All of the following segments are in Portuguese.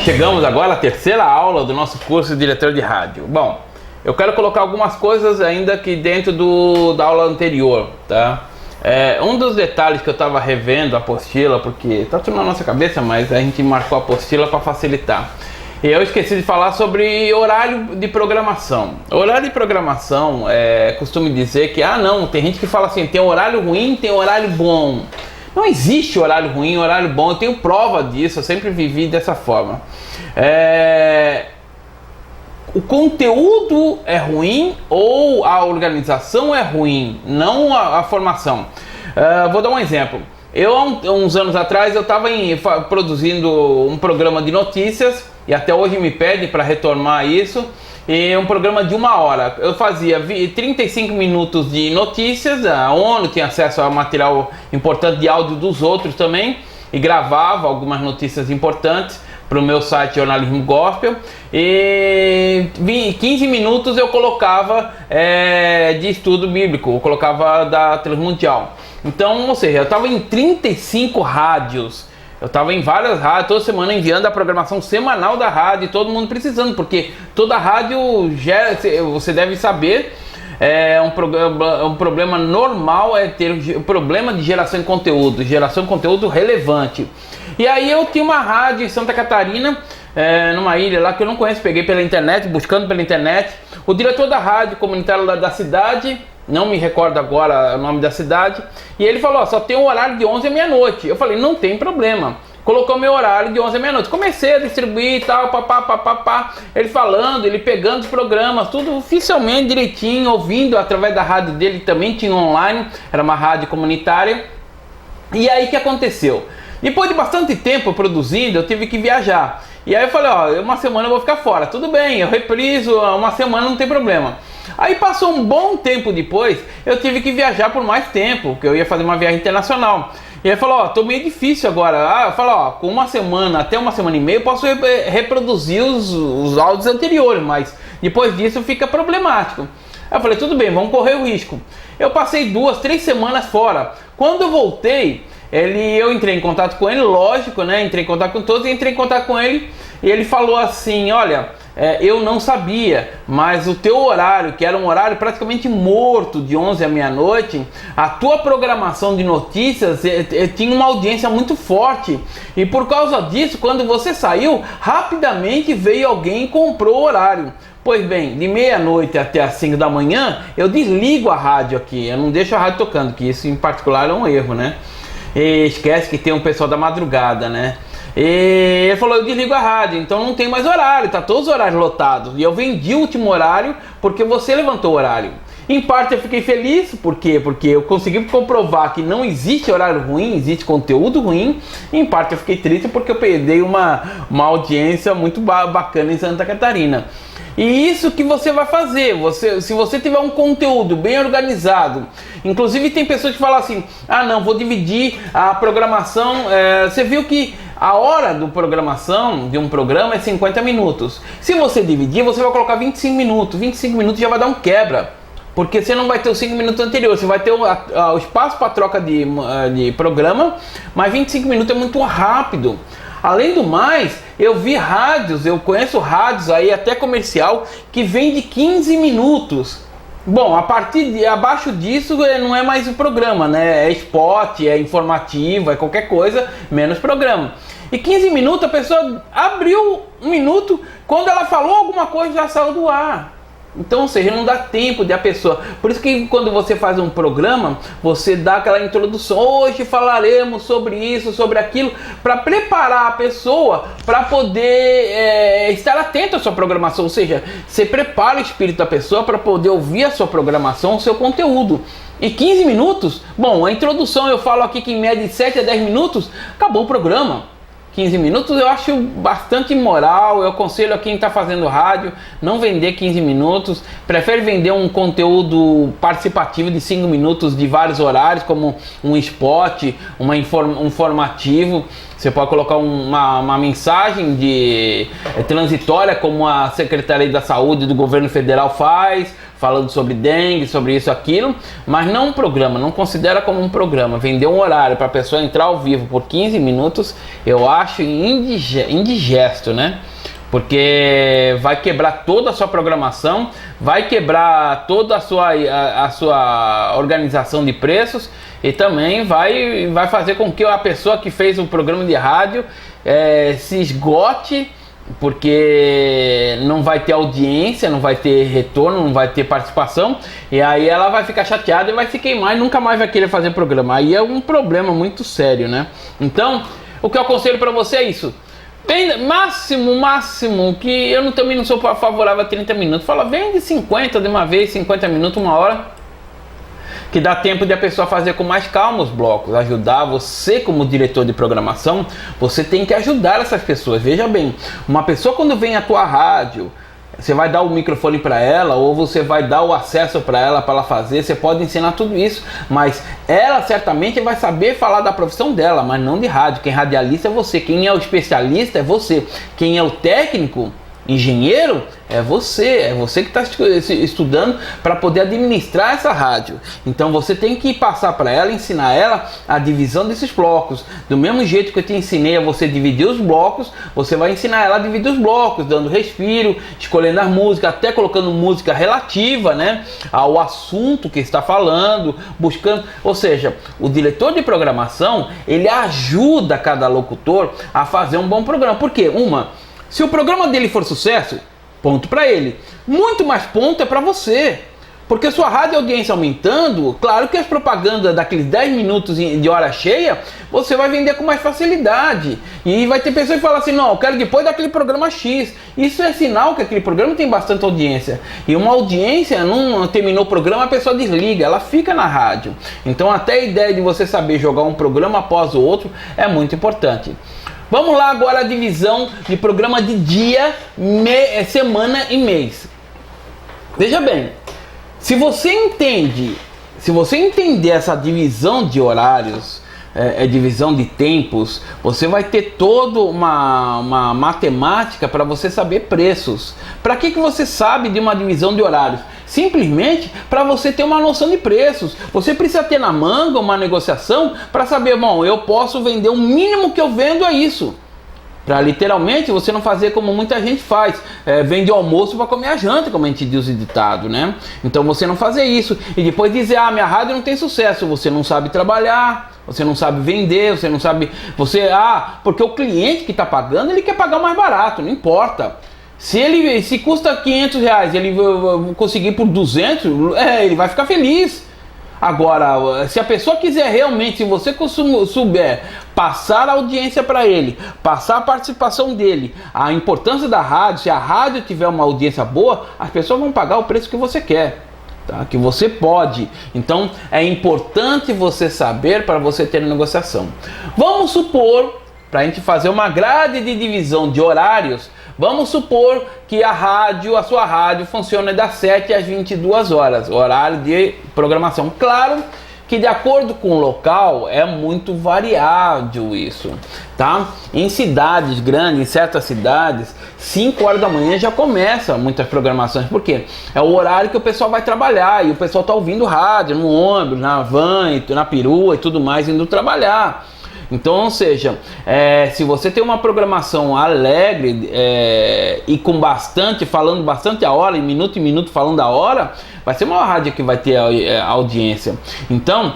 Chegamos agora à terceira aula do nosso curso de diretor de rádio. Bom, eu quero colocar algumas coisas ainda aqui dentro da aula anterior, tá? Um dos detalhes que eu estava revendo a apostila, porque está tudo na nossa cabeça, mas a gente marcou a apostila para facilitar. E eu esqueci de falar sobre horário de programação. Horário de programação, costumo dizer que, não, tem gente que fala assim, tem horário ruim, tem horário bom. Não existe horário ruim, horário bom, eu tenho prova disso, eu sempre vivi dessa forma. O conteúdo é ruim ou a organização é ruim, não a formação. Vou dar um exemplo. Eu, há uns anos atrás, eu estava produzindo um programa de notícias, e até hoje me pede para retomar isso, e um programa de 1 hora. Eu fazia 35 minutos de notícias, a ONU tinha acesso a material importante de áudio dos outros também, e gravava algumas notícias importantes para o meu site Jornalismo Gospel, e 15 minutos eu colocava de estudo bíblico, eu colocava da Transmundial. Então, ou seja, eu estava em 35 rádios, eu estava em várias rádios, toda semana enviando a programação semanal da rádio, todo mundo precisando, porque toda rádio gera, você deve saber, um problema normal ter um problema de geração de conteúdo relevante. E aí eu tinha uma rádio em Santa Catarina, numa ilha lá que eu não conheço, peguei pela internet, buscando pela internet. O diretor da rádio comunitária lá da cidade, não me recordo agora o nome da cidade, e ele falou, só tem um horário de 11 à meia-noite. Eu falei, não tem problema. Colocou meu horário de 11 à meia-noite. Comecei a distribuir e tal, ele falando, ele pegando os programas, tudo oficialmente, direitinho, ouvindo através da rádio dele, também tinha online, era uma rádio comunitária. E aí o que aconteceu? Depois de bastante tempo produzindo, eu tive que viajar. E aí eu falei, uma semana eu vou ficar fora. Tudo bem, eu repriso, uma semana não tem problema. Aí passou um bom tempo depois, eu tive que viajar por mais tempo, porque eu ia fazer uma viagem internacional. E aí falou, tô meio difícil agora. Eu falo, com uma semana, até uma semana e meia, eu posso reproduzir os áudios anteriores, mas depois disso fica problemático. Aí eu falei, tudo bem, vamos correr o risco. Eu passei 2, 3 semanas fora. Quando eu voltei, eu entrei em contato com ele, lógico, né? Entrei em contato com todos, entrei em contato com ele e ele falou assim, olha, eu não sabia, mas o teu horário, que era um horário praticamente morto de 11 à meia-noite, a tua programação de notícias tinha uma audiência muito forte e por causa disso, quando você saiu, rapidamente veio alguém e comprou o horário. Pois bem, de meia-noite até as 5 da manhã, eu desligo a rádio aqui, eu não deixo a rádio tocando, que isso em particular é um erro, né? E esquece que tem um pessoal da madrugada, né? E ele falou, eu desligo a rádio, então não tem mais horário, tá todos os horários lotados. E eu vendi o último horário porque você levantou o horário. Em parte eu fiquei feliz, por quê? Porque eu consegui comprovar que não existe horário ruim, existe conteúdo ruim. Em parte eu fiquei triste porque eu perdi uma audiência muito bacana em Santa Catarina. E isso que você vai fazer, se você tiver um conteúdo bem organizado, inclusive tem pessoas que falam assim, não, vou dividir a programação, você viu que a hora de programação de um programa é 50 minutos, se você dividir, você vai colocar 25 minutos já vai dar um quebra, porque você não vai ter os 5 minutos anteriores, você vai ter o espaço para troca de programa, mas 25 minutos é muito rápido. Além do mais, eu conheço rádios aí até comercial que vem de 15 minutos. Bom, abaixo disso não é mais o programa, né? É spot, é informativo, é qualquer coisa, menos programa. E 15 minutos a pessoa abriu 1 minuto, quando ela falou alguma coisa já saiu do ar. Então, ou seja, não dá tempo de a pessoa. Por isso que quando você faz um programa, você dá aquela introdução. Hoje falaremos sobre isso, sobre aquilo, para preparar a pessoa para poder estar atento à sua programação. Ou seja, você prepara o espírito da pessoa para poder ouvir a sua programação, o seu conteúdo. E 15 minutos, bom, a introdução eu falo aqui que em média de 7 a 10 minutos, acabou o programa. 15 minutos eu acho bastante imoral, eu aconselho a quem está fazendo rádio não vender 15 minutos, prefere vender um conteúdo participativo de 5 minutos de vários horários, como um spot, um informativo. Você pode colocar uma mensagem transitória, como a Secretaria da Saúde do Governo Federal faz, falando sobre dengue, sobre isso, aquilo, mas não um programa, não considera como um programa. Vender um horário para a pessoa entrar ao vivo por 15 minutos, eu acho indigesto, né? Porque vai quebrar toda a sua programação, vai quebrar toda a sua organização de preços e também vai fazer com que a pessoa que fez o programa de rádio se esgote, porque não vai ter audiência, não vai ter retorno, não vai ter participação, e aí ela vai ficar chateada e vai se queimar e nunca mais vai querer fazer programa. Aí é um problema muito sério, né? Então, o que eu aconselho para você é isso. Máximo, que eu também não sou favorável a 30 minutos. Fala, vende 50 de uma vez, 50 minutos, uma hora, que dá tempo de a pessoa fazer com mais calma os blocos, ajudar você como diretor de programação. Você tem que ajudar essas pessoas. Veja bem, uma pessoa quando vem à tua rádio, você vai dar o microfone para ela, ou você vai dar o acesso para ela fazer, você pode ensinar tudo isso, mas ela certamente vai saber falar da profissão dela, mas não de rádio. Quem radialista é você, quem é o especialista é você, quem é o técnico, engenheiro, é você que está estudando para poder administrar essa rádio. Então você tem que passar para ela, ensinar ela a divisão desses blocos. Do mesmo jeito que eu te ensinei a você dividir os blocos, você vai ensinar ela a dividir os blocos, dando respiro, escolhendo as músicas, até colocando música relativa, né, ao assunto que está falando, buscando. Ou seja, o diretor de programação, ele ajuda cada locutor a fazer um bom programa. Por quê? Se o programa dele for sucesso, ponto para ele. Muito mais ponto é para você. Porque sua rádio audiência aumentando, claro que as propagandas daqueles 10 minutos de hora cheia, você vai vender com mais facilidade. E vai ter pessoas que falam assim, não, eu quero depois daquele programa X. Isso é sinal que aquele programa tem bastante audiência. E uma audiência, não terminou o programa, a pessoa desliga, ela fica na rádio. Então até a ideia de você saber jogar um programa após o outro é muito importante. Vamos lá agora a divisão de programa de dia, semana e mês. Veja bem, se você entender essa divisão de horários, divisão de tempos, você vai ter toda uma matemática para você saber preços. Para que você sabe de uma divisão de horários? Simplesmente para você ter uma noção de preços. Você precisa ter na manga uma negociação para saber, bom, eu posso vender o mínimo que eu vendo é isso. Para literalmente você não fazer como muita gente faz, vende o almoço para comer a janta, como a gente diz o ditado, né? Então você não fazer isso e depois dizer, minha rádio não tem sucesso, você não sabe trabalhar, você não sabe vender, você não sabe, porque o cliente que está pagando, ele quer pagar mais barato, não importa. Se custa 500 reais, ele conseguir por 200, ele vai ficar feliz. Agora, se a pessoa quiser realmente, se você souber passar a audiência para ele, passar a participação dele, a importância da rádio, se a rádio tiver uma audiência boa, as pessoas vão pagar o preço que você quer, tá? Que você pode. Então, é importante você saber para você ter negociação. Vamos supor, para a gente fazer uma grade de divisão de horários, vamos supor que a sua rádio funciona das 7 às 22 horas, horário de programação. Claro que de acordo com o local é muito variável isso, tá? Em cidades grandes, em certas cidades, 5 horas da manhã já começa muitas programações, porque é o horário que o pessoal vai trabalhar e o pessoal tá ouvindo rádio no ônibus, na van, na perua e tudo mais, indo trabalhar. Então, ou seja, se você tem uma programação alegre e com falando bastante a hora, em minuto falando a hora, vai ser uma rádio que vai ter audiência. Então,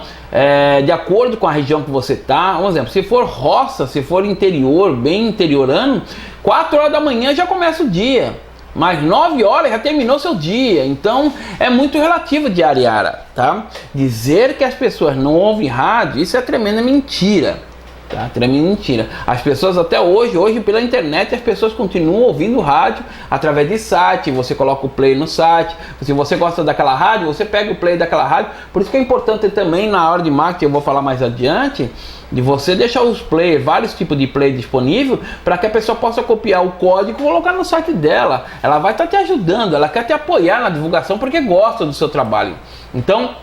de acordo com a região que você está, por exemplo, se for roça, se for interior, bem interiorano, 4 horas da manhã já começa o dia. Mas 9 horas já terminou seu dia. Então é muito relativo de Ariara, tá? Dizer que as pessoas não ouvem rádio, isso é tremenda mentira. Tá? Tremenda mentira. As pessoas até hoje pela internet, as pessoas continuam ouvindo rádio através de site. Você coloca o play no site. Se você gosta daquela rádio, você pega o play daquela rádio. Por isso que é importante também na hora de marketing, eu vou falar mais adiante, de você deixar os play, vários tipos de play disponível, para que a pessoa possa copiar o código e colocar no site dela. Ela vai estar te ajudando, ela quer te apoiar na divulgação porque gosta do seu trabalho. Então,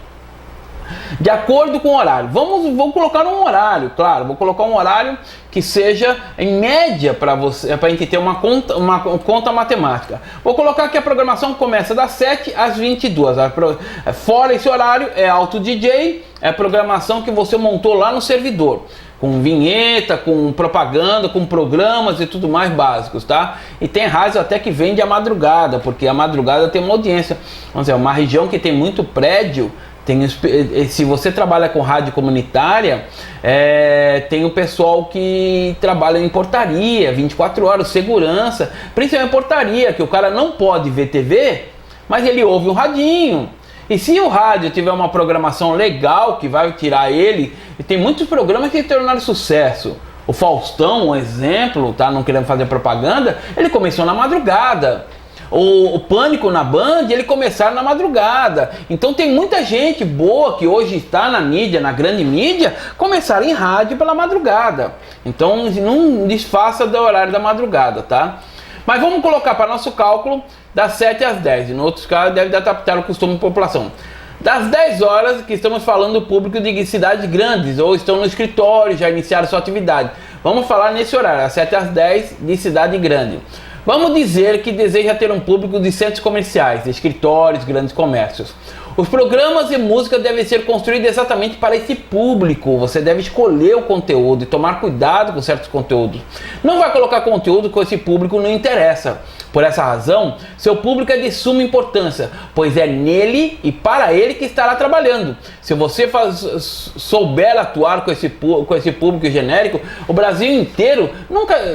De acordo com o horário. Vou colocar um horário, claro. Vou colocar um horário que seja em média para você, para a gente ter uma conta matemática. Vou colocar que a programação começa das 7 às 22. Fora esse horário é Auto DJ, é programação que você montou lá no servidor, com vinheta, com propaganda, com programas e tudo mais básicos, tá? E tem rádio até que vende a madrugada, porque a madrugada tem uma audiência. Vamos dizer, uma região que tem muito prédio, se você trabalha com rádio comunitária, tem o pessoal que trabalha em portaria, 24 horas, segurança, principalmente portaria, que o cara não pode ver TV, mas ele ouve um radinho. E se o rádio tiver uma programação legal que vai tirar ele, e tem muitos programas que tornaram sucesso. O Faustão, um exemplo, tá? Não querendo fazer propaganda, ele começou na madrugada. O Pânico na Band, ele começaram na madrugada. Então tem muita gente boa que hoje está na mídia, na grande mídia, começaram em rádio pela madrugada. Então não desfaça do horário da madrugada, tá? Mas vamos colocar para nosso cálculo das 7 às 10. Em outros casos deve adaptar o costume de população. Das 10 horas que estamos falando do público de cidades grandes ou estão no escritório, já iniciaram sua atividade. Vamos falar nesse horário, das 7 às 10 de cidade grande. Vamos dizer que deseja ter um público de centros comerciais, de escritórios, grandes comércios. Os programas e música devem ser construídos exatamente para esse público. Você deve escolher o conteúdo e tomar cuidado com certos conteúdos. Não vai colocar conteúdo que esse público não interessa. Por essa razão, seu público é de suma importância, pois é nele e para ele que estará trabalhando. Se você souber atuar com esse público genérico, o Brasil inteiro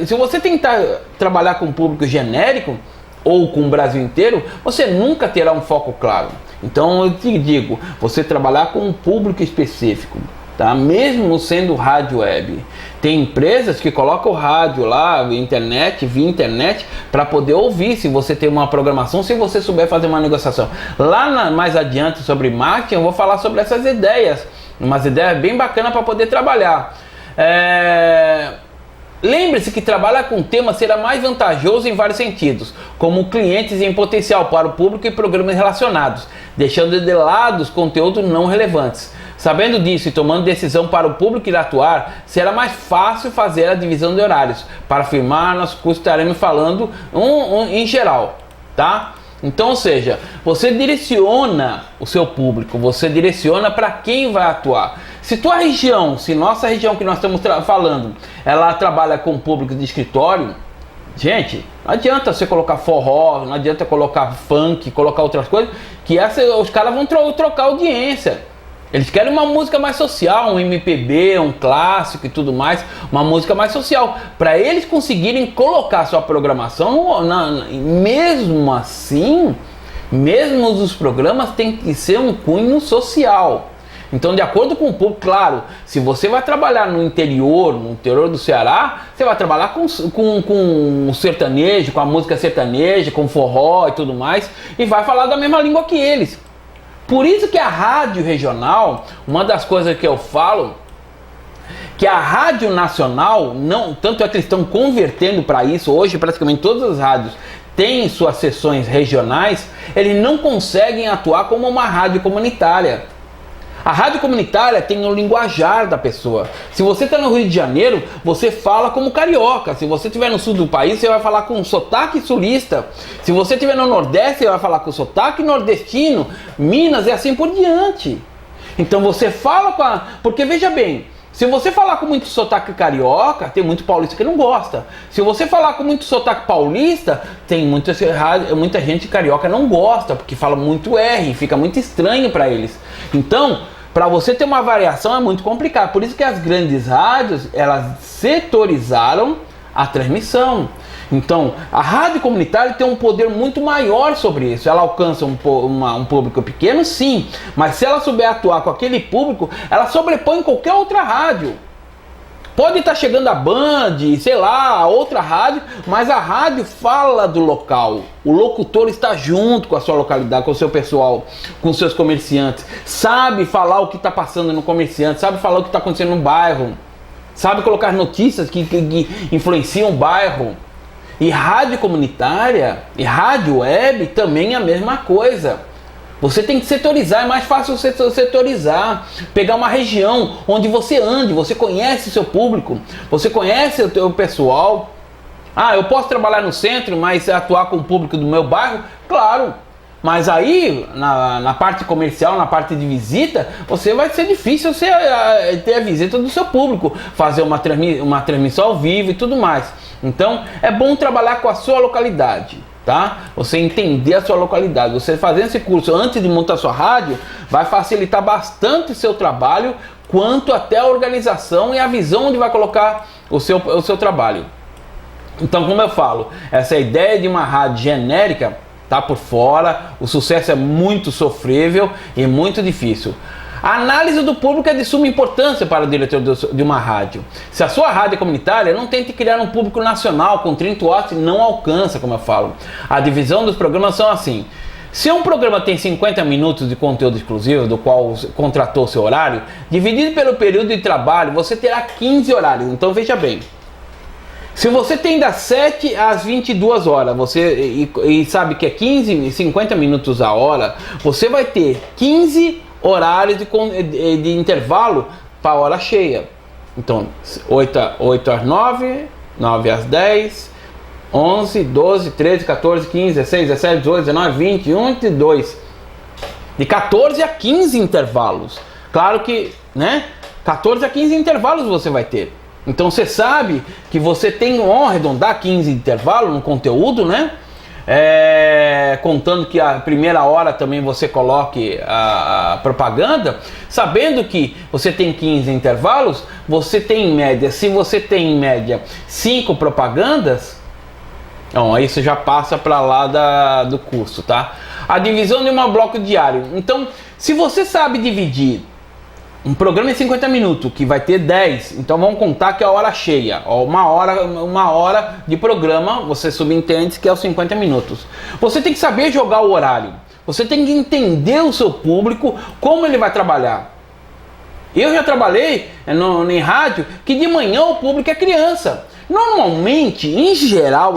se você tentar trabalhar com um público genérico ou com o Brasil inteiro, você nunca terá um foco claro. Então eu te digo, você trabalhar com um público específico, tá? Mesmo sendo rádio web. Tem empresas que colocam o rádio lá, via internet, para poder ouvir, se você tem uma programação, se você souber fazer uma negociação. Lá mais adiante sobre marketing, eu vou falar sobre essas ideias, umas ideias bem bacanas para poder trabalhar. Lembre-se que trabalhar com tema será mais vantajoso em vários sentidos, como clientes em potencial para o público e programas relacionados, deixando de lado os conteúdos não relevantes. Sabendo disso e tomando decisão para o público ir atuar, será mais fácil fazer a divisão de horários. Para afirmar, nós estaremos falando em geral, tá? Então, ou seja, você direciona o seu público, você direciona para quem vai atuar. Se nossa região que nós estamos falando, ela trabalha com público de escritório, gente, não adianta você colocar forró, não adianta colocar funk, colocar outras coisas, que os caras vão trocar audiência. Eles querem uma música mais social, um MPB, um clássico e tudo mais, uma música mais social. Para eles conseguirem colocar sua programação, mesmo assim, mesmo os programas tem que ser um cunho social. Então, de acordo com o público, claro, se você vai trabalhar no interior do Ceará, você vai trabalhar com o sertanejo, com a música sertaneja, com forró e tudo mais, e vai falar da mesma língua que eles. Por isso que a rádio regional, uma das coisas que eu falo, que a rádio nacional, tanto é que eles estão convertendo para isso, hoje praticamente todas as rádios têm suas seções regionais, eles não conseguem atuar como uma rádio comunitária. A rádio comunitária tem o linguajar da pessoa. Se você está no Rio de Janeiro, você fala como carioca. Se você estiver no sul do país, você vai falar com sotaque sulista. Se você estiver no Nordeste, você vai falar com sotaque nordestino, Minas e assim por diante. Então você fala porque veja bem, se você falar com muito sotaque carioca, tem muito paulista que não gosta. Se você falar com muito sotaque paulista, tem muita gente carioca não gosta, porque fala muito R, fica muito estranho para eles. Então, para você ter uma variação é muito complicado. Por isso que as grandes rádios, elas setorizaram a transmissão. Então, a rádio comunitária tem um poder muito maior sobre isso. Ela alcança um público pequeno, sim, mas se ela souber atuar com aquele público, ela sobrepõe qualquer outra rádio. Pode estar chegando a Band, sei lá, outra rádio, mas a rádio fala do local. O locutor está junto com a sua localidade, com o seu pessoal, com os seus comerciantes. Sabe falar o que está passando no comerciante, sabe falar o que está acontecendo no bairro. Sabe colocar notícias que influenciam o bairro. E rádio comunitária e rádio web também é a mesma coisa. Você tem que setorizar, é mais fácil você setorizar, pegar uma região onde você ande, você conhece o seu público, você conhece o teu pessoal. Ah, eu posso trabalhar no centro, mas atuar com o público do meu bairro? Claro, mas aí na parte comercial, na parte de visita, vai ser difícil você ter a visita do seu público, fazer uma transmissão ao vivo e tudo mais. Então é bom trabalhar com a sua localidade, tá? Você entender a sua localidade. Você fazendo esse curso antes de montar sua rádio vai facilitar bastante o seu trabalho, quanto até a organização e a visão onde vai colocar o seu trabalho. Então, como eu falo, essa ideia de uma rádio genérica tá por fora, o sucesso é muito sofrível e muito difícil. A análise do público é de suma importância para o diretor de uma rádio. Se a sua rádio é comunitária, não tente criar um público nacional com 30 watts, não alcança, como eu falo. A divisão dos programas são assim. Se um programa tem 50 minutos de conteúdo exclusivo, do qual contratou seu horário, dividido pelo período de trabalho, você terá 15 horários. Então veja bem. Se você tem das 7 às 22 horas, e sabe que é 50 minutos a hora, você vai ter 15 horários de intervalo para a hora cheia. Então, 8 às 9, 9 às 10, 11, 12, 13, 14, 15, 16, 17, 18, 19, 20, 21, 22. De 14 a 15 intervalos. Claro que, 14 a 15 intervalos você vai ter. Então você sabe que você tem, vamos arredondar 15 intervalos no conteúdo, contando que a primeira hora também você coloque a propaganda, sabendo que você tem 15 intervalos, você tem em média, se você tem em média 5 propagandas, então isso já passa para lá do curso, tá? A divisão de um bloco diário. Então, se você sabe dividir um programa em 50 minutos, que vai ter 10, então vamos contar que é a hora cheia, uma hora de programa, você subentende que é os 50 minutos. Você tem que saber jogar o horário, você tem que entender o seu público, como ele vai trabalhar. Eu já trabalhei em rádio que de manhã o público é criança. Normalmente, em geral,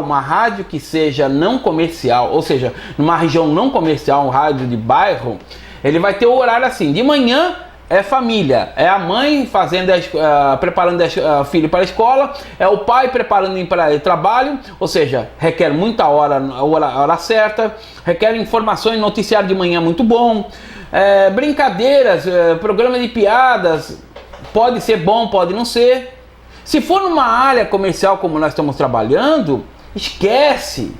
uma rádio que seja não comercial, ou seja, numa região não comercial, um rádio de bairro, ele vai ter o horário assim, de manhã é família, é a mãe preparando o filho para a escola, é o pai preparando para o trabalho, ou seja, requer muita hora certa, requer informações, noticiário de manhã muito bom, brincadeiras, programa de piadas, pode ser bom, pode não ser. Se for numa área comercial como nós estamos trabalhando, esquece,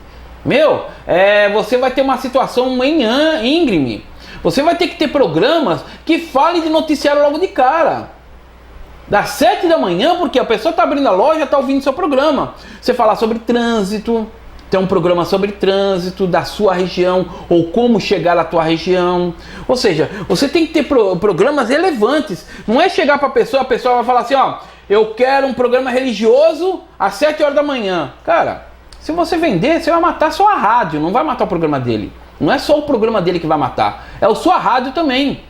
você vai ter uma situação íngreme. Você vai ter que ter programas que falem de noticiário logo de cara. Das 7 da manhã, porque a pessoa está abrindo a loja, está ouvindo seu programa. Você falar sobre trânsito, tem um programa sobre trânsito da sua região, ou como chegar à tua região. Ou seja, você tem que ter programas relevantes. Não é chegar para a pessoa vai falar assim, eu quero um programa religioso às 7 horas da manhã. Cara, se você vender, você vai matar só a rádio, não vai matar o programa dele. Não é só o programa dele que vai matar, é a sua rádio também.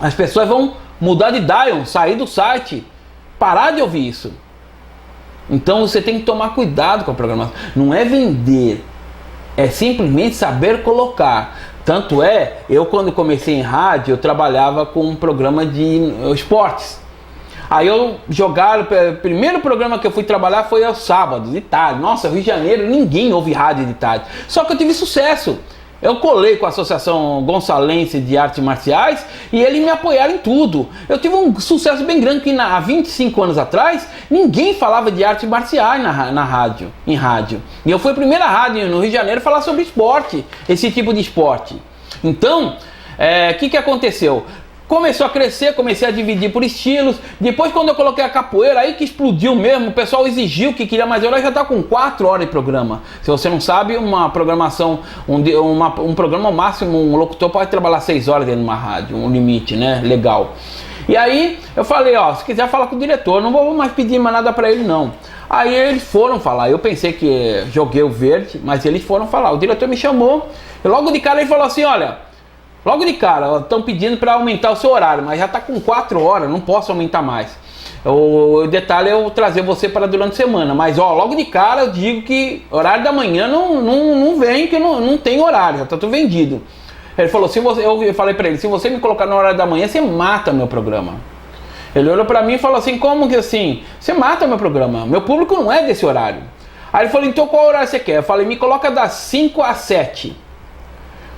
As pessoas vão mudar de dial, sair do site, parar de ouvir isso. Então você tem que tomar cuidado com a programação. Não é vender, é simplesmente saber colocar. Tanto eu quando comecei em rádio, eu trabalhava com um programa de esportes. Aí o primeiro programa que eu fui trabalhar foi aos sábados, de tarde. Nossa, Rio de Janeiro, ninguém ouve rádio de tarde. Só que eu tive sucesso. Eu colei com a Associação Gonçalense de Artes Marciais e eles me apoiaram em tudo. Eu tive um sucesso bem grande, que há 25 anos atrás, ninguém falava de artes marciais em rádio. E eu fui a primeira rádio no Rio de Janeiro a falar sobre esporte, esse tipo de esporte. Então, o que aconteceu? Começou a crescer, comecei a dividir por estilos. Depois, quando eu coloquei a capoeira, aí que explodiu mesmo. O pessoal exigiu que queria mais horas, já está com 4 horas de programa. Se você não sabe, uma programação, um programa máximo, um locutor pode trabalhar 6 horas dentro de uma rádio, um limite, legal. E aí eu falei, se quiser falar com o diretor, não vou mais pedir mais nada para ele não. Aí eles foram falar, eu pensei que joguei o verde, mas eles foram falar. O diretor me chamou, e logo de cara ele falou assim, olha, logo de cara, estão pedindo para aumentar o seu horário, mas já está com 4 horas, não posso aumentar mais. O detalhe é eu trazer você para durante a semana, mas logo de cara eu digo que horário da manhã não vem, que não tem horário, já está tudo vendido. Ele falou, eu falei pra ele, se você me colocar no horário da manhã, você mata meu programa. Ele olhou pra mim e falou assim, como que assim? Você mata meu programa, meu público não é desse horário. Aí ele falou, então qual horário você quer? Eu falei, me coloca das 5 às 7.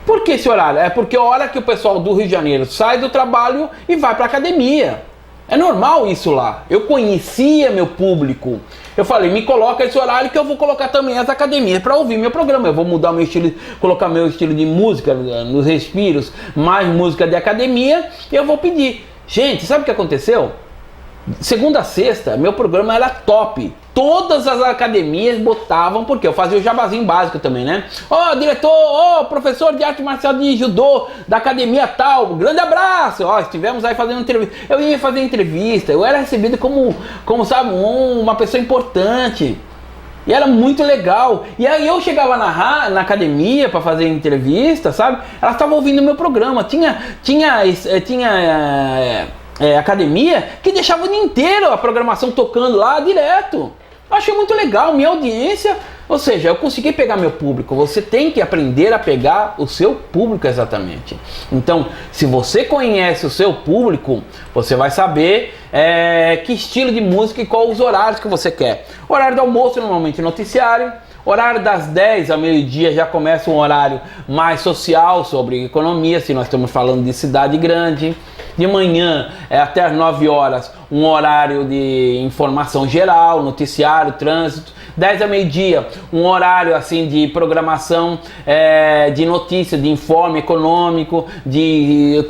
Por que esse horário? É porque é a hora que o pessoal do Rio de Janeiro sai do trabalho e vai pra academia. É normal isso lá. Eu conhecia meu público. Eu falei, me coloca esse horário que eu vou colocar também as academias para ouvir meu programa. Eu vou mudar meu estilo, colocar meu estilo de música nos respiros, mais música de academia, e eu vou pedir. Gente, sabe o que aconteceu? Segunda a sexta, meu programa era top. Todas as academias botavam, porque eu fazia o jabazinho básico também, né? Ó, diretor, professor de arte marcial de judô da academia tal, grande abraço. Ó, estivemos aí fazendo entrevista. Eu ia fazer entrevista, eu era recebido como sabe, uma pessoa importante. E era muito legal. E aí eu chegava na academia para fazer entrevista, sabe? Elas estavam ouvindo meu programa. Tinha academia que deixava o dia inteiro a programação tocando lá direto. Eu achei muito legal, minha audiência, ou seja, eu consegui pegar meu público. Você tem que aprender a pegar o seu público exatamente. Então, se você conhece o seu público, você vai saber que estilo de música e quais os horários que você quer. Horário do almoço, normalmente noticiário. Horário das 10 ao meio-dia já começa um horário mais social sobre economia, se nós estamos falando de cidade grande. De manhã até as 9 horas, um horário de informação geral, noticiário, trânsito. 10 ao meio-dia, um horário assim de programação de notícia, de informe econômico, de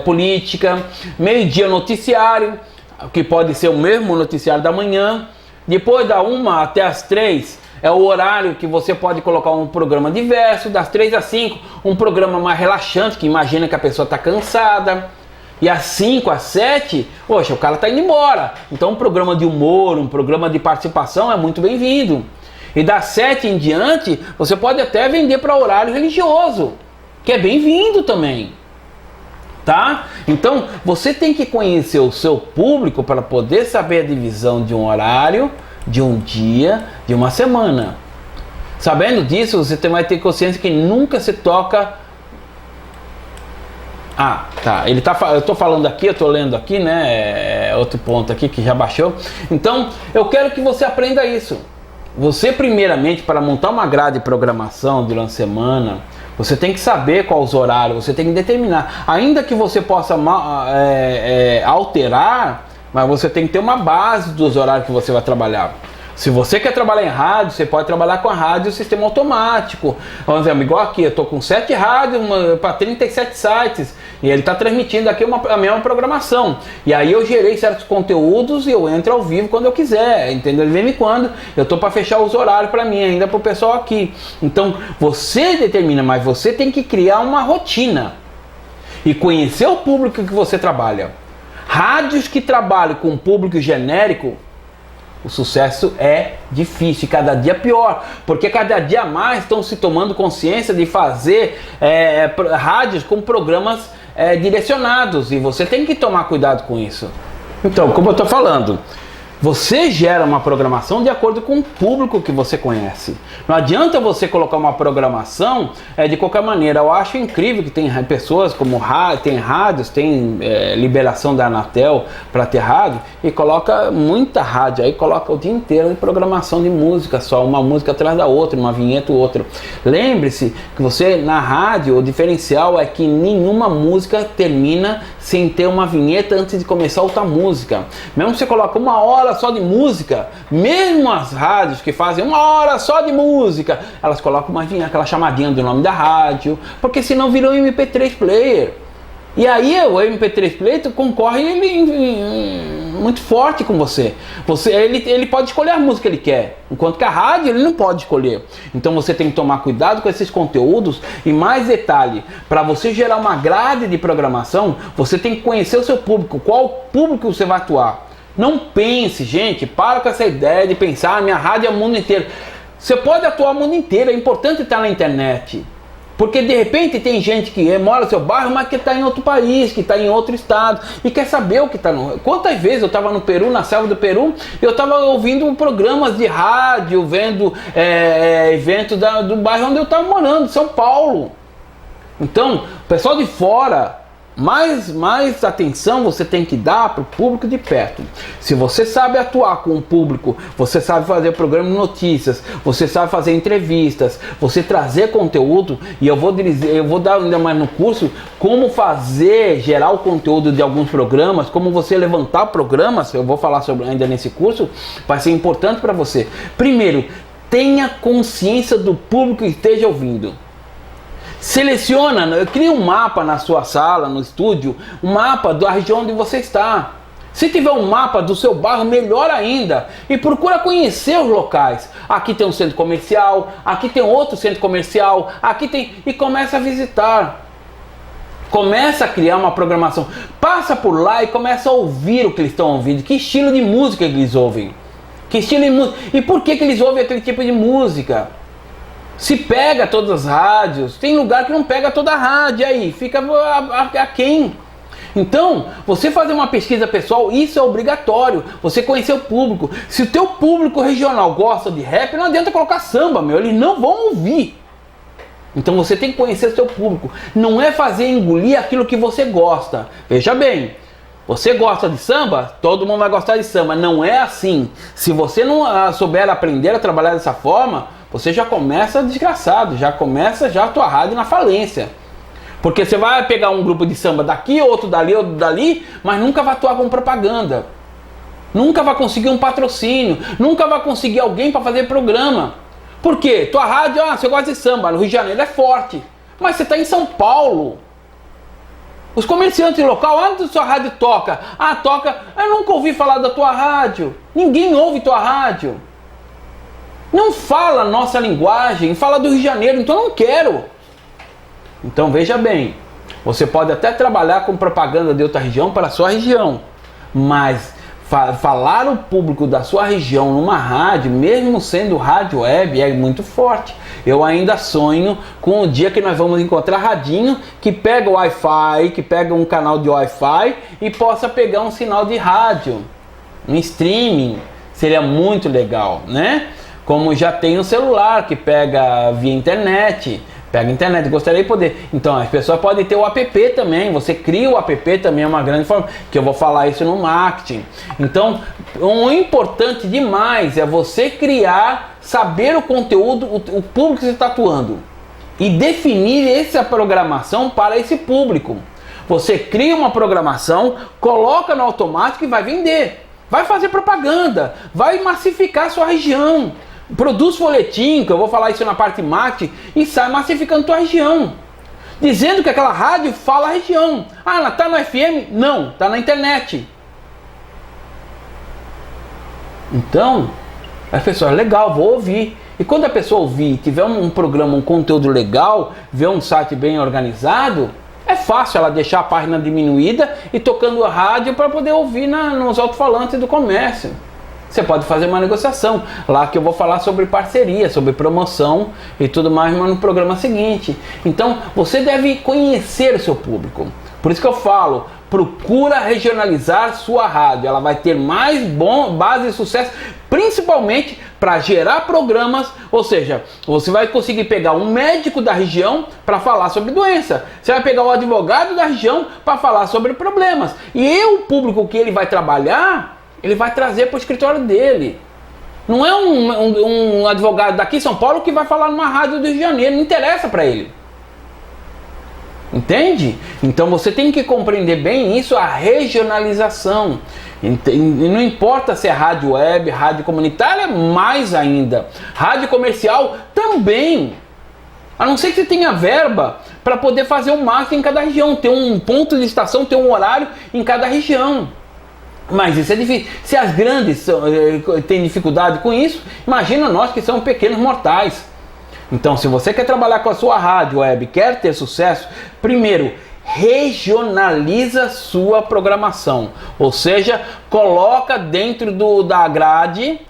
política. Meio-dia, noticiário, que pode ser o mesmo noticiário da manhã. Depois da 1 até as 3, é o horário que você pode colocar um programa diverso. Das 3 às 5, um programa mais relaxante, que imagina que a pessoa está cansada. E às 5, às 7, poxa, o cara está indo embora. Então um programa de humor, um programa de participação é muito bem-vindo. E das 7 em diante, você pode até vender para horário religioso, que é bem-vindo também. Tá? Então você tem que conhecer o seu público para poder saber a divisão de um horário, de um dia, de uma semana. Sabendo disso, você vai ter consciência que nunca se toca. Ah, tá. Eu tô falando aqui, eu tô lendo aqui, né? Outro ponto aqui que já baixou. Então, eu quero que você aprenda isso. Você, primeiramente, para montar uma grade de programação durante a semana, você tem que saber quais os horários, você tem que determinar. Ainda que você possa alterar, mas você tem que ter uma base dos horários que você vai trabalhar. Se você quer trabalhar em rádio, você pode trabalhar com a rádio sistema automático. Por exemplo, igual aqui, eu estou com 7 rádios para 37 sites e ele está transmitindo aqui a mesma programação. E aí eu gerei certos conteúdos e eu entro ao vivo quando eu quiser, entendeu? De vez em quando eu estou para fechar os horários para mim, ainda para o pessoal aqui. Então você determina, mas você tem que criar uma rotina e conhecer o público que você trabalha. Rádios que trabalham com público genérico, o sucesso é difícil, cada dia pior, porque cada dia mais estão se tomando consciência de fazer rádios com programas direcionados, e você tem que tomar cuidado com isso. Então, como eu estou falando, você gera uma programação de acordo com o público que você conhece. Não adianta você colocar uma programação de qualquer maneira. Eu acho incrível que tem pessoas como tem rádios, tem liberação da Anatel para ter rádio, e coloca muita rádio, aí coloca o dia inteiro de programação de música, só uma música atrás da outra, uma vinheta ou outra. Lembre-se que você, na rádio, o diferencial é que nenhuma música termina sem ter uma vinheta antes de começar outra música. Mesmo que você coloca 1 hora só de música, mesmo as rádios que fazem 1 hora só de música, elas colocam uma vinheta, aquela chamadinha do nome da rádio, porque senão virou um MP3 player. E aí o MP3 player concorre muito forte com você. Ele pode escolher a música que ele quer, enquanto que a rádio ele não pode escolher. Então você tem que tomar cuidado com esses conteúdos. E mais detalhe, para você gerar uma grade de programação, você tem que conhecer o seu público, qual público você vai atuar. Não pense, gente, para com essa ideia de pensar, minha rádio é o mundo inteiro. Você pode atuar o mundo inteiro, é importante estar na internet. Porque de repente tem gente que mora no seu bairro, mas que está em outro país, que está em outro estado, e quer saber o que está no... Quantas vezes eu estava no Peru, na selva do Peru, eu estava ouvindo programas de rádio, vendo eventos do bairro onde eu estava morando, São Paulo. Então, pessoal de fora, mais atenção você tem que dar para o público de perto. Se você sabe atuar com o público, você sabe fazer programa de notícias, você sabe fazer entrevistas, você trazer conteúdo, e eu vou dar ainda mais no curso como gerar o conteúdo de alguns programas, como você levantar programas, eu vou falar sobre ainda nesse curso, vai ser importante para você. Primeiro, tenha consciência do público que esteja ouvindo. Seleciona, cria um mapa na sua sala, no estúdio, um mapa da região onde você está. Se tiver um mapa do seu bairro, melhor ainda. E procura conhecer os locais. Aqui tem um centro comercial, aqui tem outro centro comercial, aqui tem... E começa a visitar. Começa a criar uma programação. Passa por lá e começa a ouvir o que eles estão ouvindo. Que estilo de música eles ouvem? Que estilo de música? E por que eles ouvem aquele tipo de música? Se pega todas as rádios, tem lugar que não pega toda a rádio, aí fica a quem? Então, você fazer uma pesquisa pessoal, isso é obrigatório, você conhecer o público. Se o teu público regional gosta de rap, não adianta colocar samba, eles não vão ouvir. Então você tem que conhecer o seu público, não é fazer engolir aquilo que você gosta. Veja bem, você gosta de samba, todo mundo vai gostar de samba, não é assim. Se você não souber aprender a trabalhar dessa forma, você já começa desgraçado, já começa a tua rádio na falência. Porque você vai pegar um grupo de samba daqui, outro dali, mas nunca vai atuar com propaganda. Nunca vai conseguir um patrocínio, nunca vai conseguir alguém para fazer programa. Por quê? Tua rádio, você gosta de samba, no Rio de Janeiro é forte, mas você está em São Paulo. Os comerciantes local, onde sua rádio toca? Toca, eu nunca ouvi falar da tua rádio. Ninguém ouve tua rádio. Não fala a nossa linguagem, fala do Rio de Janeiro, então eu não quero. Então veja bem, você pode até trabalhar com propaganda de outra região para a sua região, mas falar o público da sua região numa rádio, mesmo sendo rádio web, é muito forte. Eu ainda sonho com o dia que nós vamos encontrar radinho que pega o Wi-Fi, que pega um canal de Wi-Fi e possa pegar um sinal de rádio, um streaming. Seria muito legal, né? Como já tem o celular que pega via internet, gostaria de poder. Então as pessoas podem ter o app também, você cria o app também, é uma grande forma, que eu vou falar isso no marketing. Então o importante demais é você criar, saber o conteúdo, o público que você está atuando e definir essa programação para esse público. Você cria uma programação, coloca no automático e vai vender, vai fazer propaganda, vai massificar a sua região. Produz folhetim, que eu vou falar isso na parte marketing, e sai massificando tua região. Dizendo que aquela rádio fala a região. Ela está no FM? Não, está na internet. Então, as pessoas, legal, vou ouvir. E quando a pessoa ouvir, tiver um programa, um conteúdo legal, ver um site bem organizado, é fácil ela deixar a página diminuída e tocando a rádio para poder ouvir nos alto-falantes do comércio. Você pode fazer uma negociação, lá que eu vou falar sobre parceria, sobre promoção e tudo mais, mas no programa seguinte. Então, você deve conhecer o seu público. Por isso que eu falo, procura regionalizar sua rádio. Ela vai ter mais base de sucesso, principalmente para gerar programas, ou seja, você vai conseguir pegar um médico da região para falar sobre doença. Você vai pegar o advogado da região para falar sobre problemas. E o público que ele vai trabalhar, ele vai trazer para o escritório dele. Não é um advogado daqui em São Paulo que vai falar numa rádio do Rio de Janeiro, não interessa para ele. Entende? Então você tem que compreender bem isso, a regionalização. Não importa se é rádio web, rádio comunitária, mais ainda. Rádio comercial também. A não ser que você tenha verba para poder fazer um marketing em cada região, ter um ponto de estação, ter um horário em cada região. Mas isso é difícil. Se as grandes têm dificuldade com isso, imagina nós que somos pequenos mortais. Então, se você quer trabalhar com a sua rádio web, quer ter sucesso, primeiro, regionaliza sua programação. Ou seja, coloca dentro da grade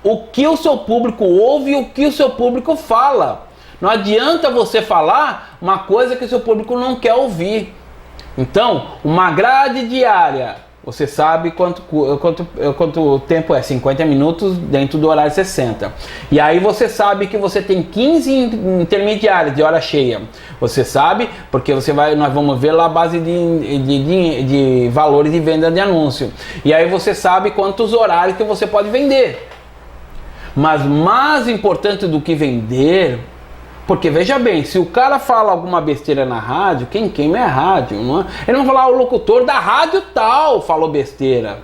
o que o seu público ouve e o que o seu público fala. Não adianta você falar uma coisa que o seu público não quer ouvir. Então, uma grade diária você sabe quanto tempo é, 50 minutos dentro do horário 60. E aí você sabe que você tem 15 intermediários de hora cheia. Você sabe, porque nós vamos ver lá a base de valores de venda de anúncio. E aí você sabe quantos horários que você pode vender. Mas mais importante do que vender, porque veja bem, se o cara fala alguma besteira na rádio, quem queima é a rádio, não é? Ele não vai falar, o locutor da rádio tal falou besteira.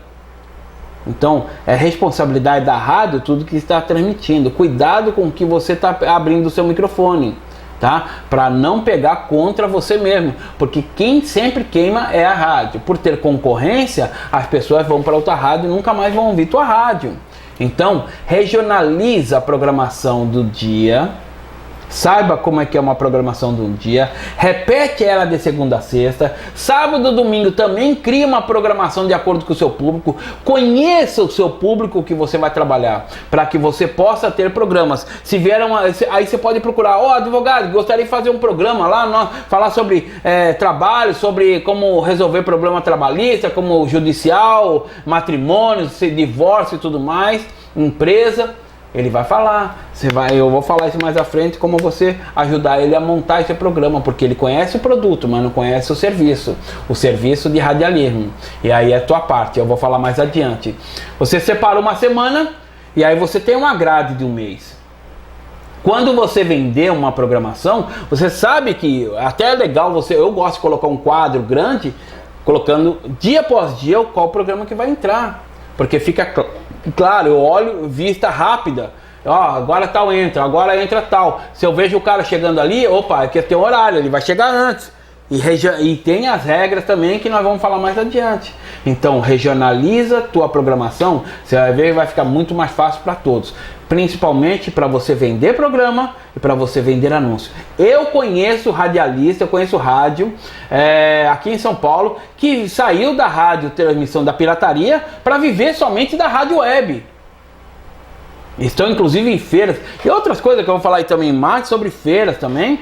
Então, é responsabilidade da rádio tudo que está transmitindo. Cuidado com o que você está abrindo o seu microfone, tá? Para não pegar contra você mesmo, porque quem sempre queima é a rádio. Por ter concorrência, as pessoas vão para outra rádio e nunca mais vão ouvir tua rádio. Então, regionaliza a programação do dia. Saiba como é que é uma programação de um dia, repete ela de segunda a sexta, sábado e domingo também cria uma programação de acordo com o seu público, conheça o seu público que você vai trabalhar, para que você possa ter programas. Se vieram, aí você pode procurar, advogado, gostaria de fazer um programa lá, falar sobre trabalho, sobre como resolver problema trabalhista, como judicial, matrimônio, divórcio e tudo mais, empresa. Ele vai falar, eu vou falar isso mais à frente, como você ajudar ele a montar esse programa, porque ele conhece o produto, mas não conhece o serviço de radialismo. E aí é a tua parte, eu vou falar mais adiante. Você separa uma semana e aí você tem uma grade de um mês. Quando você vender uma programação, você sabe que até é legal, eu gosto de colocar um quadro grande, colocando dia após dia qual programa que vai entrar, porque fica claro, eu olho, vista rápida, agora tal entra, agora entra tal. Se eu vejo o cara chegando ali, aqui tem horário, ele vai chegar antes. E tem as regras também que nós vamos falar mais adiante. Então, regionaliza tua programação, você vai ver, vai ficar muito mais fácil para todos. Principalmente para você vender programa e para você vender anúncio. Eu conheço radialista, eu conheço rádio aqui em São Paulo que saiu da rádio transmissão da pirataria para viver somente da rádio web. Estão inclusive em feiras e outras coisas que eu vou falar aí também mais sobre feiras também,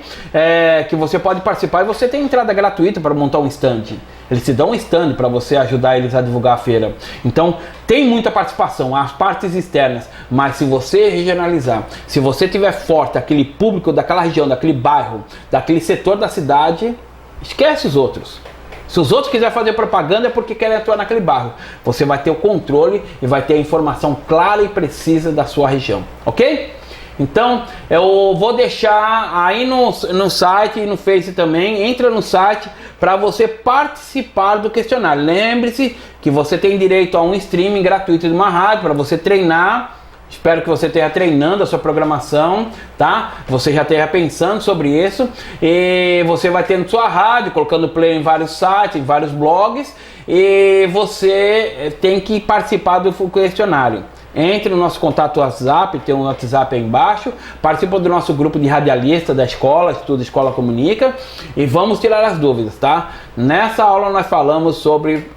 que você pode participar e você tem entrada gratuita para montar um stand. Eles te dão um stand para você ajudar eles a divulgar a feira. Então tem muita participação, as partes externas, mas se você regionalizar, se você tiver forte aquele público daquela região, daquele bairro, daquele setor da cidade, esquece os outros. Se os outros quiserem fazer propaganda é porque querem atuar naquele bairro. Você vai ter o controle e vai ter a informação clara e precisa da sua região, ok? Então, eu vou deixar aí no site e no Face também. Entra no site para você participar do questionário. Lembre-se que você tem direito a um streaming gratuito de uma rádio para você treinar. Espero que você esteja treinando a sua programação, tá? Você já esteja pensando sobre isso. E você vai tendo sua rádio, colocando play em vários sites, em vários blogs. E você tem que participar do questionário. Entre no nosso contato WhatsApp, tem um WhatsApp aí embaixo. Participa do nosso grupo de radialista da escola, Estudo Escola Comunica. E vamos tirar as dúvidas, tá? Nessa aula nós falamos sobre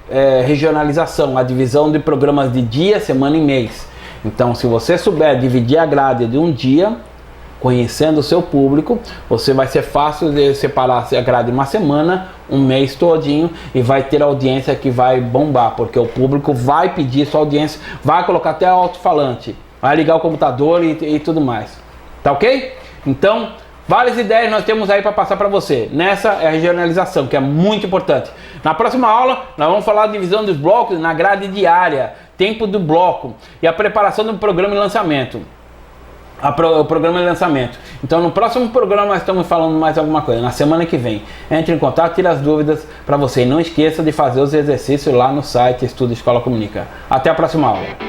regionalização, a divisão de programas de dia, semana e mês. Então, se você souber dividir a grade de um dia, conhecendo o seu público, você vai ser fácil de separar a grade de uma semana, um mês todinho, e vai ter audiência que vai bombar, porque o público vai pedir sua audiência, vai colocar até alto-falante, vai ligar o computador e tudo mais. Tá ok? Então, várias ideias nós temos aí para passar para você. Nessa é a regionalização, que é muito importante. Na próxima aula, nós vamos falar da divisão dos blocos na grade diária, tempo do bloco e a preparação do programa de lançamento. O programa de lançamento. Então, no próximo programa nós estamos falando mais alguma coisa. Na semana que vem, entre em contato, tire as dúvidas para você. E não esqueça de fazer os exercícios lá no site Estudo Escola Comunica. Até a próxima aula.